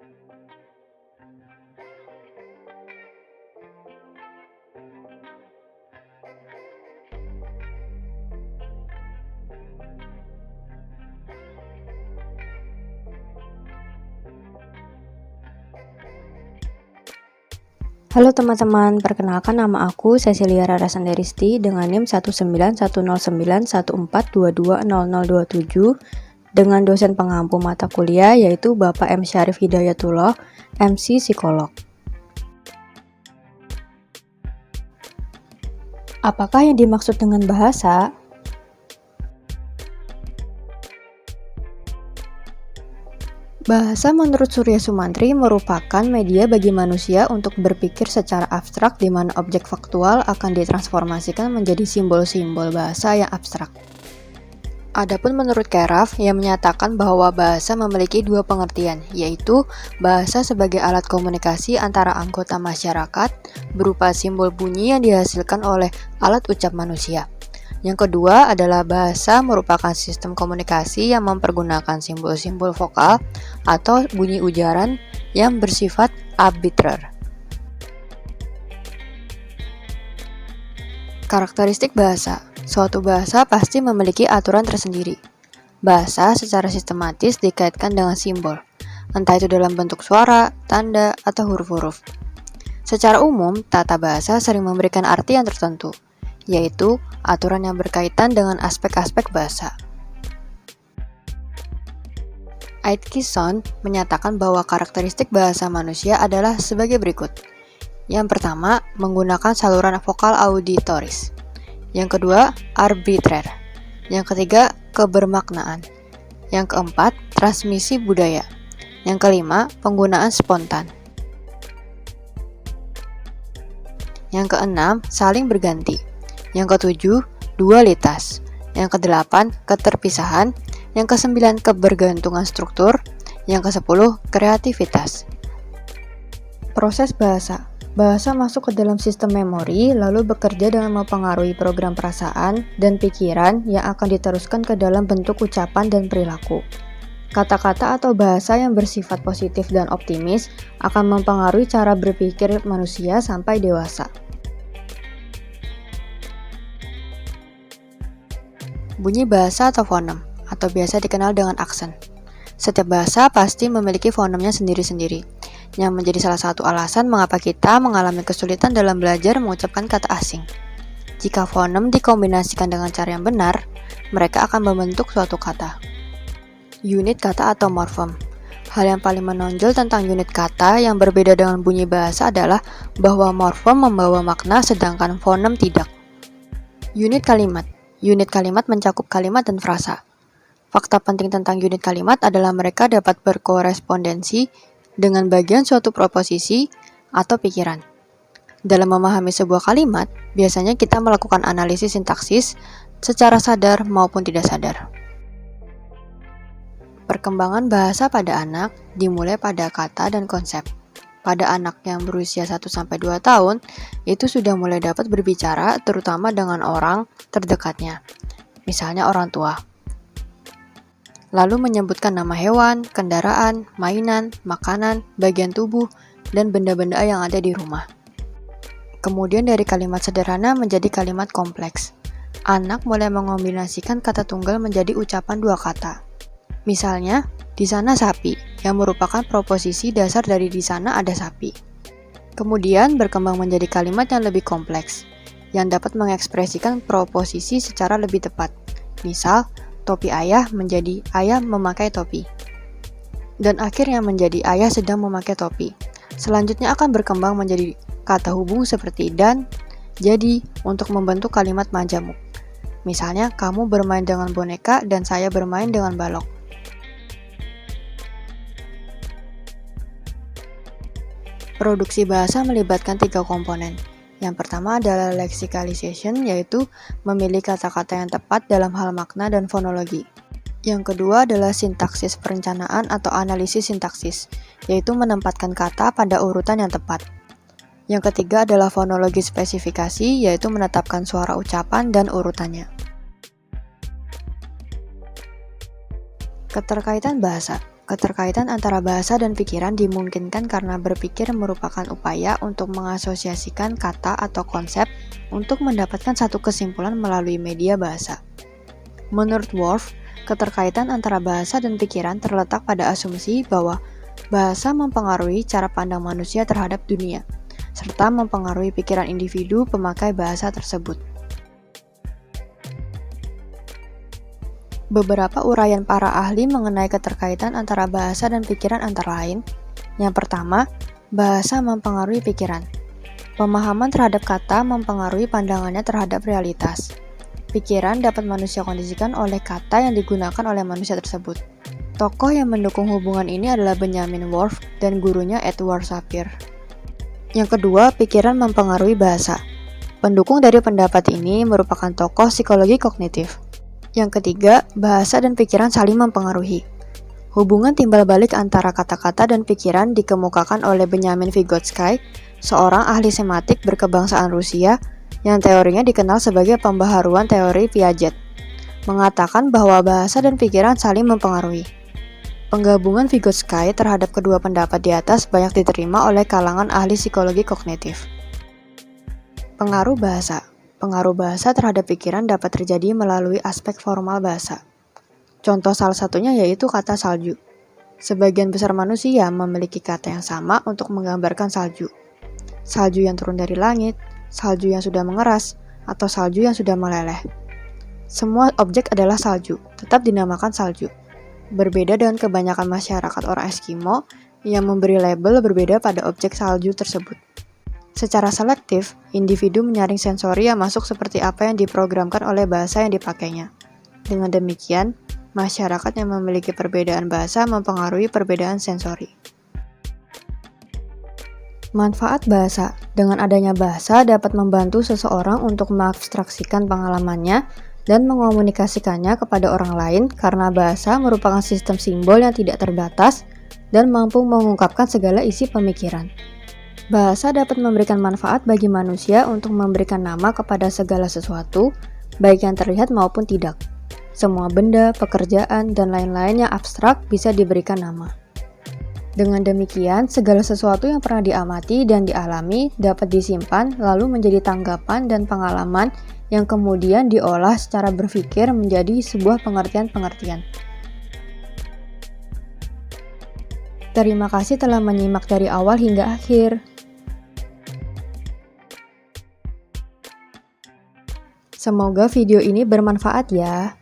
Halo teman-teman, perkenalkan nama aku Cecilia Rarasandaristi dengan NIM 1910914220027 dengan dosen pengampu mata kuliah yaitu Bapak M. Syarif Hidayatullah, MC Psikolog. Apakah yang dimaksud dengan bahasa? Bahasa menurut Surya Sumantri merupakan media bagi manusia untuk berpikir secara abstrak di mana objek faktual akan ditransformasikan menjadi simbol-simbol bahasa yang abstrak. Adapun menurut Keraf, yang menyatakan bahwa bahasa memiliki dua pengertian, yaitu bahasa sebagai alat komunikasi antara anggota masyarakat berupa simbol bunyi yang dihasilkan oleh alat ucap manusia. Yang kedua adalah bahasa merupakan sistem komunikasi yang mempergunakan simbol-simbol vokal atau bunyi ujaran yang bersifat arbitrer. Karakteristik bahasa. Suatu bahasa pasti memiliki aturan tersendiri. Bahasa secara sistematis dikaitkan dengan simbol, entah itu dalam bentuk suara, tanda, atau huruf-huruf. Secara umum, tata bahasa sering memberikan arti yang tertentu, yaitu aturan yang berkaitan dengan aspek-aspek bahasa. Atkinson menyatakan bahwa karakteristik bahasa manusia adalah sebagai berikut. Yang pertama, menggunakan saluran vokal auditoris. Yang kedua, arbitrer. Yang ketiga, kebermaknaan. Yang keempat, transmisi budaya. Yang kelima, penggunaan spontan. Yang keenam, saling berganti. Yang ketujuh, dualitas. Yang kedelapan, keterpisahan. Yang kesembilan, kebergantungan struktur. Yang kesepuluh, kreativitas. Proses bahasa. Bahasa masuk ke dalam sistem memori, lalu bekerja dengan mempengaruhi program perasaan dan pikiran yang akan diteruskan ke dalam bentuk ucapan dan perilaku. Kata-kata atau bahasa yang bersifat positif dan optimis akan mempengaruhi cara berpikir manusia sampai dewasa. Bunyi bahasa atau fonem, atau biasa dikenal dengan aksen. Setiap bahasa pasti memiliki fonemnya sendiri-sendiri, yang menjadi salah satu alasan mengapa kita mengalami kesulitan dalam belajar mengucapkan kata asing. Jika fonem dikombinasikan dengan cara yang benar, mereka akan membentuk suatu kata. Unit kata atau morfem. Hal yang paling menonjol tentang unit kata yang berbeda dengan bunyi bahasa adalah bahwa morfem membawa makna sedangkan fonem tidak. Unit kalimat. Unit kalimat mencakup kalimat dan frasa. Fakta penting tentang unit kalimat adalah mereka dapat berkorespondensi dengan bagian suatu proposisi atau pikiran. Dalam memahami sebuah kalimat, biasanya kita melakukan analisis sintaksis secara sadar maupun tidak sadar. Perkembangan bahasa pada anak dimulai pada kata dan konsep. Pada anak yang berusia 1-2 tahun, itu sudah mulai dapat berbicara terutama dengan orang terdekatnya, misalnya orang tua. Lalu menyebutkan nama hewan, kendaraan, mainan, makanan, bagian tubuh, dan benda-benda yang ada di rumah. Kemudian dari kalimat sederhana menjadi kalimat kompleks. Anak mulai mengombinasikan kata tunggal menjadi ucapan dua kata. Misalnya, di sana sapi, yang merupakan proposisi dasar dari di sana ada sapi. Kemudian berkembang menjadi kalimat yang lebih kompleks, yang dapat mengekspresikan proposisi secara lebih tepat. Misal, topi ayah menjadi ayah memakai topi. Dan akhirnya menjadi ayah sedang memakai topi. Selanjutnya akan berkembang menjadi kata hubung seperti dan, jadi, untuk membentuk kalimat majemuk. Misalnya, kamu bermain dengan boneka dan saya bermain dengan balok. Produksi bahasa melibatkan 3 komponen. Yang pertama adalah lexicalization, yaitu memilih kata-kata yang tepat dalam hal makna dan fonologi. Yang kedua adalah sintaksis perencanaan atau analisis sintaksis, yaitu menempatkan kata pada urutan yang tepat. Yang ketiga adalah fonologi spesifikasi, yaitu menetapkan suara ucapan dan urutannya. Keterkaitan bahasa. Keterkaitan antara bahasa dan pikiran dimungkinkan karena berpikir merupakan upaya untuk mengasosiasikan kata atau konsep untuk mendapatkan satu kesimpulan melalui media bahasa. Menurut Worf, keterkaitan antara bahasa dan pikiran terletak pada asumsi bahwa bahasa mempengaruhi cara pandang manusia terhadap dunia, serta mempengaruhi pikiran individu pemakai bahasa tersebut. Beberapa uraian para ahli mengenai keterkaitan antara bahasa dan pikiran antara lain. Yang pertama, bahasa mempengaruhi pikiran. Pemahaman terhadap kata mempengaruhi pandangannya terhadap realitas. Pikiran dapat manusia kondisikan oleh kata yang digunakan oleh manusia tersebut. Tokoh yang mendukung hubungan ini adalah Benjamin Worf dan gurunya Edward Sapir. Yang kedua, pikiran mempengaruhi bahasa. Pendukung dari pendapat ini merupakan tokoh psikologi kognitif. Yang ketiga, bahasa dan pikiran saling mempengaruhi. Hubungan timbal balik antara kata-kata dan pikiran dikemukakan oleh Benjamin Vygotsky, seorang ahli semantik berkebangsaan Rusia yang teorinya dikenal sebagai pembaharuan teori Piaget, mengatakan bahwa bahasa dan pikiran saling mempengaruhi. Penggabungan Vygotsky terhadap kedua pendapat di atas banyak diterima oleh kalangan ahli psikologi kognitif. Pengaruh bahasa. Pengaruh bahasa terhadap pikiran dapat terjadi melalui aspek formal bahasa. Contoh salah satunya yaitu kata salju. Sebagian besar manusia memiliki kata yang sama untuk menggambarkan salju. Salju yang turun dari langit, salju yang sudah mengeras, atau salju yang sudah meleleh. Semua objek adalah salju, tetap dinamakan salju. Berbeda dengan kebanyakan masyarakat orang Eskimo yang memberi label berbeda pada objek salju tersebut. Secara selektif, individu menyaring sensori yang masuk seperti apa yang diprogramkan oleh bahasa yang dipakainya. Dengan demikian, masyarakat yang memiliki perbedaan bahasa mempengaruhi perbedaan sensori. Manfaat bahasa. Dengan adanya bahasa dapat membantu seseorang untuk mengabstraksikan pengalamannya dan mengomunikasikannya kepada orang lain karena bahasa merupakan sistem simbol yang tidak terbatas dan mampu mengungkapkan segala isi pemikiran. Bahasa dapat memberikan manfaat bagi manusia untuk memberikan nama kepada segala sesuatu, baik yang terlihat maupun tidak. Semua benda, pekerjaan, dan lain-lain yang abstrak bisa diberikan nama. Dengan demikian, segala sesuatu yang pernah diamati dan dialami dapat disimpan lalu menjadi tanggapan dan pengalaman yang kemudian diolah secara berpikir menjadi sebuah pengertian-pengertian. Terima kasih telah menyimak dari awal hingga akhir. Semoga video ini bermanfaat ya.